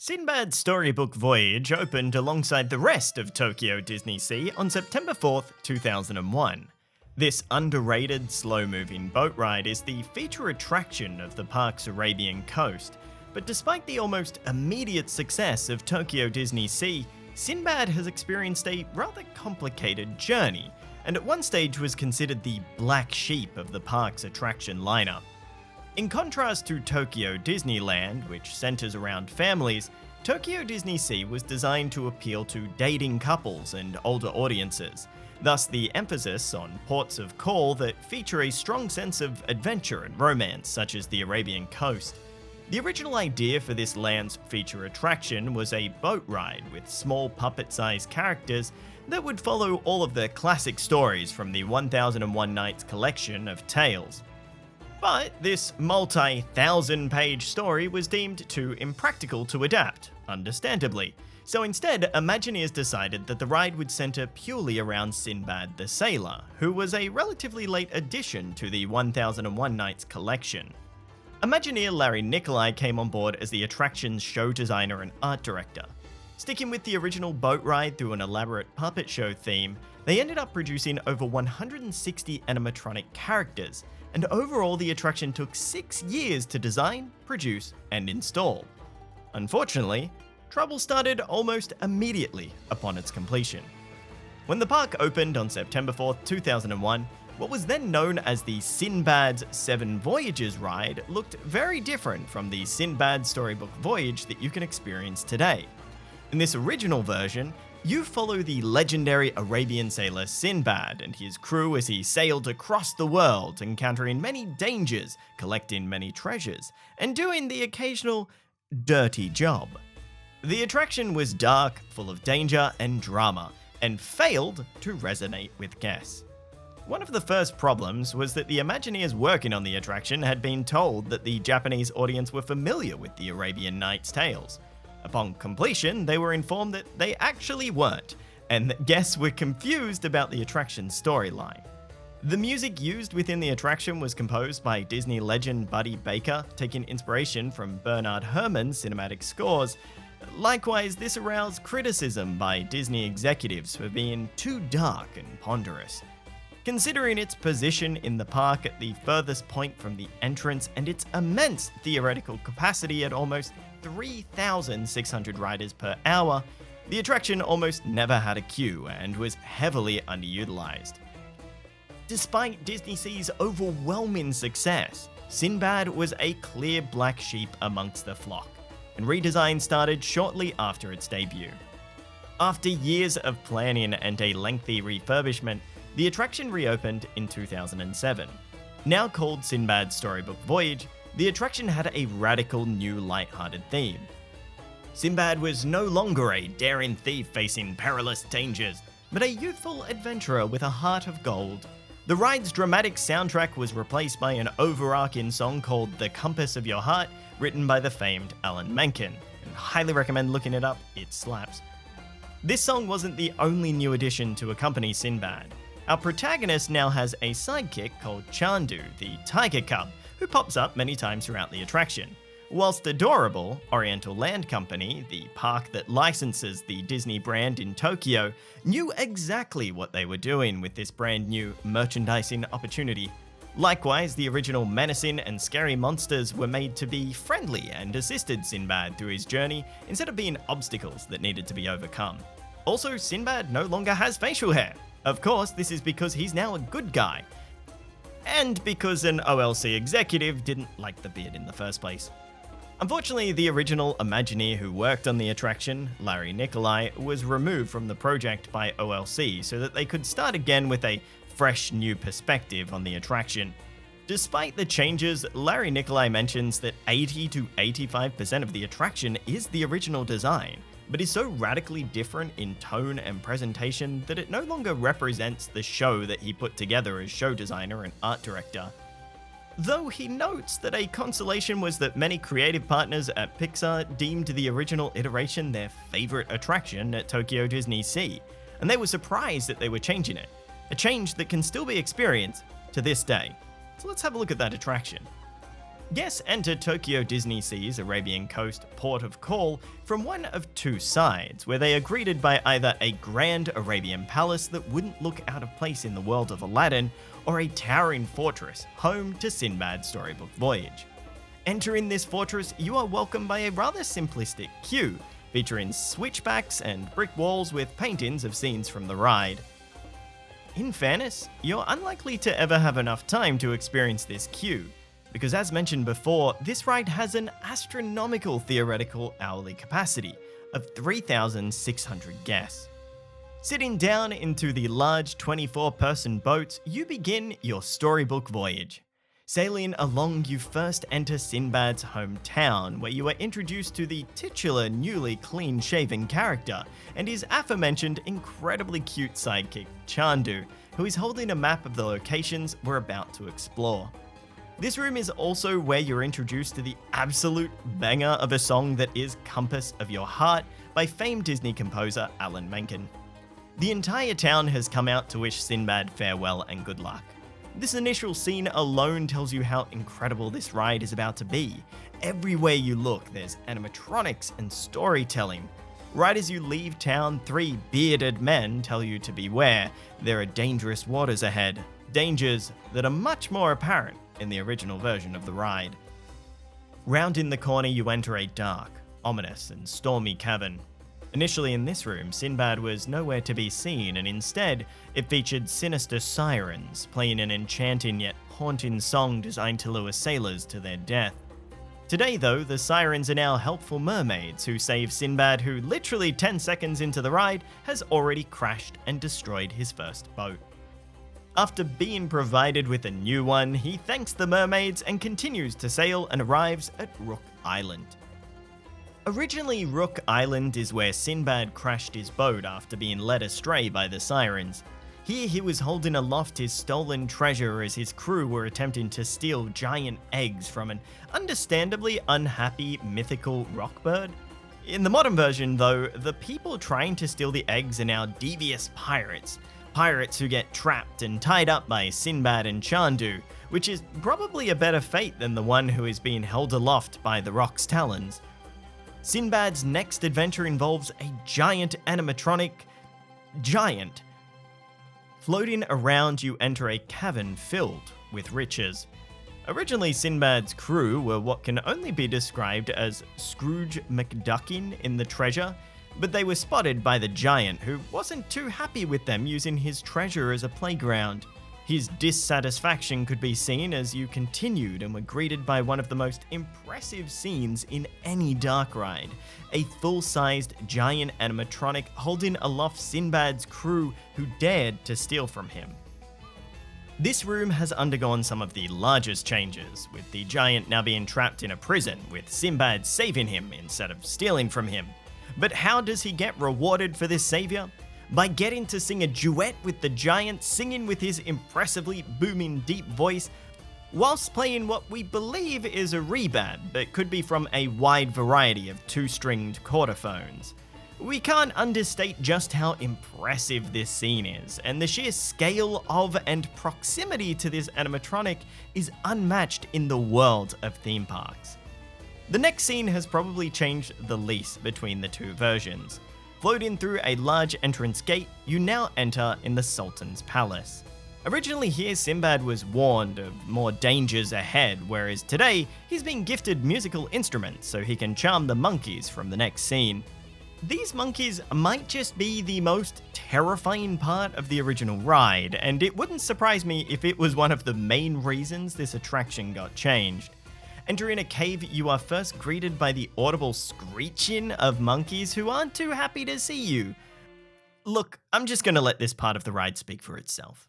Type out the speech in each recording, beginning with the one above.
Sindbad's Storybook Voyage opened alongside the rest of Tokyo DisneySea on September 4th, 2001. This underrated, slow-moving boat ride is the feature attraction of the park's Arabian Coast, but despite the almost immediate success of Tokyo DisneySea, Sindbad has experienced a rather complicated journey, and at one stage was considered the black sheep of the park's attraction lineup. In contrast to Tokyo Disneyland, which centers around families, Tokyo DisneySea was designed to appeal to dating couples and older audiences, thus the emphasis on ports of call that feature a strong sense of adventure and romance, such as the Arabian Coast. The original idea for this land's feature attraction was a boat ride with small puppet-sized characters that would follow all of the classic stories from the 1001 Nights collection of tales. But this multi-thousand-page story was deemed too impractical to adapt, understandably. So instead, Imagineers decided that the ride would center purely around Sindbad the Sailor, who was a relatively late addition to the 1001 Nights collection. Imagineer Larry Nicolai came on board as the attraction's show designer and art director. Sticking with the original boat ride through an elaborate puppet show theme, they ended up producing over 160 animatronic characters, and overall the attraction took 6 years to design, produce, and install. Unfortunately, trouble started almost immediately upon its completion. When the park opened on September 4, 2001, what was then known as the Sindbad's 7 Voyages ride looked very different from the Sindbad Storybook Voyage that you can experience today. In this original version, you follow the legendary Arabian sailor Sindbad and his crew as he sailed across the world, encountering many dangers, collecting many treasures, and doing the occasional dirty job. The attraction was dark, full of danger and drama, and failed to resonate with guests. One of the first problems was that the Imagineers working on the attraction had been told that the Japanese audience were familiar with the Arabian Nights tales. Upon completion, they were informed that they actually weren't, and that guests were confused about the attraction's storyline. The music used within the attraction was composed by Disney legend Buddy Baker, taking inspiration from Bernard Herrmann's cinematic scores. Likewise, this aroused criticism by Disney executives for being too dark and ponderous. Considering its position in the park at the furthest point from the entrance and its immense theoretical capacity at almost 3,600 riders per hour, the attraction almost never had a queue and was heavily underutilized. Despite DisneySea's overwhelming success, Sindbad was a clear black sheep amongst the flock, and redesign started shortly after its debut. After years of planning and a lengthy refurbishment, the attraction reopened in 2007. Now called Sindbad's Storybook Voyage, the attraction had a radical new light-hearted theme. Sindbad was no longer a daring thief facing perilous dangers, but a youthful adventurer with a heart of gold. The ride's dramatic soundtrack was replaced by an overarching song called The Compass of Your Heart, written by the famed Alan Menken, and highly recommend looking it up, it slaps. This song wasn't the only new addition to accompany Sindbad. Our protagonist now has a sidekick called Chandu, the tiger cub, who pops up many times throughout the attraction. Whilst adorable, Oriental Land Company, the park that licenses the Disney brand in Tokyo, knew exactly what they were doing with this brand new merchandising opportunity. Likewise, the original menacing and scary monsters were made to be friendly and assisted Sindbad through his journey instead of being obstacles that needed to be overcome. Also, Sindbad no longer has facial hair. Of course, this is because he's now a good guy, and because an OLC executive didn't like the beard in the first place. Unfortunately, the original Imagineer who worked on the attraction, Larry Nicolai, was removed from the project by OLC so that they could start again with a fresh new perspective on the attraction. Despite the changes, Larry Nicolai mentions that 80 to 85% of the attraction is the original design, but is so radically different in tone and presentation that it no longer represents the show that he put together as show designer and art director. Though he notes that a consolation was that many creative partners at Pixar deemed the original iteration their favorite attraction at Tokyo DisneySea, and they were surprised that they were changing it, a change that can still be experienced to this day. So let's have a look at that attraction. Guests enter Tokyo DisneySea's Arabian Coast port of call from one of two sides, where they are greeted by either a grand Arabian palace that wouldn't look out of place in the world of Aladdin, or a towering fortress home to Sindbad's Storybook Voyage. Entering this fortress, you are welcomed by a rather simplistic queue, featuring switchbacks and brick walls with paintings of scenes from the ride. In fairness, you're unlikely to ever have enough time to experience this queue, because as mentioned before, this ride has an astronomical theoretical hourly capacity of 3,600 guests. Sitting down into the large 24-person boat, you begin your storybook voyage. Sailing along, you first enter Sindbad's hometown, where you are introduced to the titular newly clean-shaven character and his aforementioned incredibly cute sidekick Chandu, who is holding a map of the locations we're about to explore. This room is also where you're introduced to the absolute banger of a song that is Compass of Your Heart by famed Disney composer Alan Menken. The entire town has come out to wish Sindbad farewell and good luck. This initial scene alone tells you how incredible this ride is about to be. Everywhere you look, there's animatronics and storytelling. Right as you leave town, three bearded men tell you to beware. There are dangerous waters ahead, dangers that are much more apparent in the original version of the ride. Rounding the corner, you enter a dark, ominous, and stormy cavern. Initially in this room, Sindbad was nowhere to be seen, and instead, it featured sinister sirens playing an enchanting yet haunting song designed to lure sailors to their death. Today though, the sirens are now helpful mermaids who save Sindbad, who literally 10 seconds into the ride has already crashed and destroyed his first boat. After being provided with a new one, he thanks the mermaids and continues to sail and arrives at Rook Island. Originally, Rook Island is where Sindbad crashed his boat after being led astray by the sirens. Here he was holding aloft his stolen treasure as his crew were attempting to steal giant eggs from an understandably unhappy mythical rock bird. In the modern version though, the people trying to steal the eggs are now devious pirates. Pirates who get trapped and tied up by Sindbad and Chandu, which is probably a better fate than the one who is being held aloft by the rock's talons. Sindbad's next adventure involves a giant animatronic giant. Floating around, you enter a cavern filled with riches. Originally, Sindbad's crew were what can only be described as Scrooge McDuckin in the treasure, but they were spotted by the giant, who wasn't too happy with them using his treasure as a playground. His dissatisfaction could be seen as you continued and were greeted by one of the most impressive scenes in any dark ride, a full-sized giant animatronic holding aloft Sindbad's crew who dared to steal from him. This room has undergone some of the largest changes, with the giant now being trapped in a prison, with Sindbad saving him instead of stealing from him. But how does he get rewarded for this savior? By getting to sing a duet with the giant, singing with his impressively booming deep voice, whilst playing what we believe is a rebab, but could be from a wide variety of two-stringed quarterphones. We can't understate just how impressive this scene is, and the sheer scale of and proximity to this animatronic is unmatched in the world of theme parks. The next scene has probably changed the least between the two versions. Floating through a large entrance gate, you now enter in the Sultan's Palace. Originally here, Sindbad was warned of more dangers ahead, whereas today, he's being gifted musical instruments so he can charm the monkeys from the next scene. These monkeys might just be the most terrifying part of the original ride, and it wouldn't surprise me if it was one of the main reasons this attraction got changed. Entering a cave, you are first greeted by the audible screeching of monkeys who aren't too happy to see you. Look, I'm just gonna let this part of the ride speak for itself.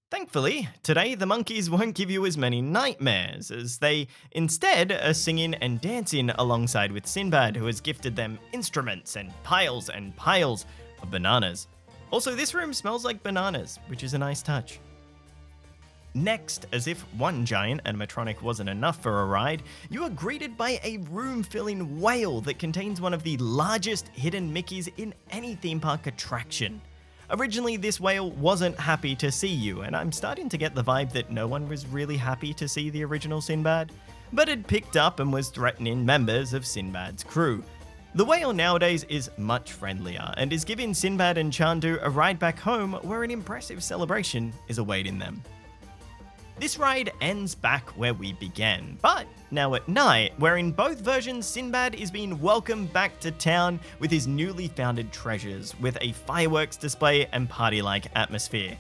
Thankfully, today the monkeys won't give you as many nightmares, as they instead are singing and dancing alongside with Sindbad, who has gifted them instruments and piles of bananas. Also, this room smells like bananas, which is a nice touch. Next, as if one giant animatronic wasn't enough for a ride, you are greeted by a room-filling whale that contains one of the largest hidden Mickeys in any theme park attraction. Originally, this whale wasn't happy to see you, and I'm starting to get the vibe that no one was really happy to see the original Sindbad, but it picked up and was threatening members of Sindbad's crew. The whale nowadays is much friendlier and is giving Sindbad and Chandu a ride back home where an impressive celebration is awaiting them. This ride ends back where we began, but now at night, where in both versions Sindbad is being welcomed back to town with his newly founded treasures, with a fireworks display and party-like atmosphere.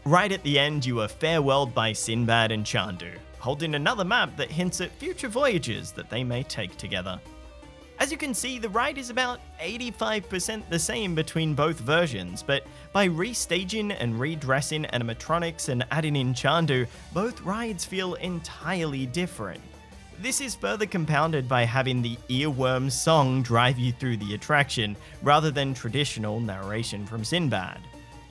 Right at the end, you are farewelled by Sindbad and Chandu, holding another map that hints at future voyages that they may take together. As you can see, the ride is about 85% the same between both versions, but by restaging and redressing animatronics and adding in Chandu, both rides feel entirely different. This is further compounded by having the earworm song drive you through the attraction, rather than traditional narration from Sindbad.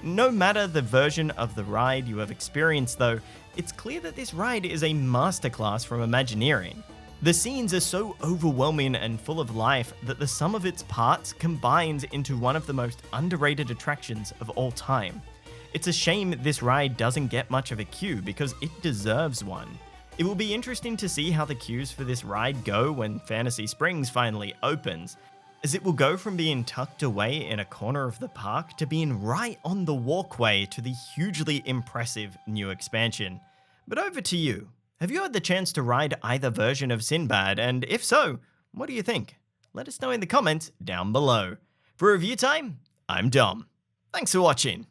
No matter the version of the ride you have experienced though, it's clear that this ride is a masterclass from Imagineering. The scenes are so overwhelming and full of life that the sum of its parts combines into one of the most underrated attractions of all time. It's a shame this ride doesn't get much of a queue because it deserves one. It will be interesting to see how the queues for this ride go when Fantasy Springs finally opens, as it will go from being tucked away in a corner of the park to being right on the walkway to the hugely impressive new expansion. But over to you. Have you had the chance to ride either version of Sindbad, and if so, what do you think? Let us know in the comments down below. For Review Time, I'm Dom. Thanks for watching.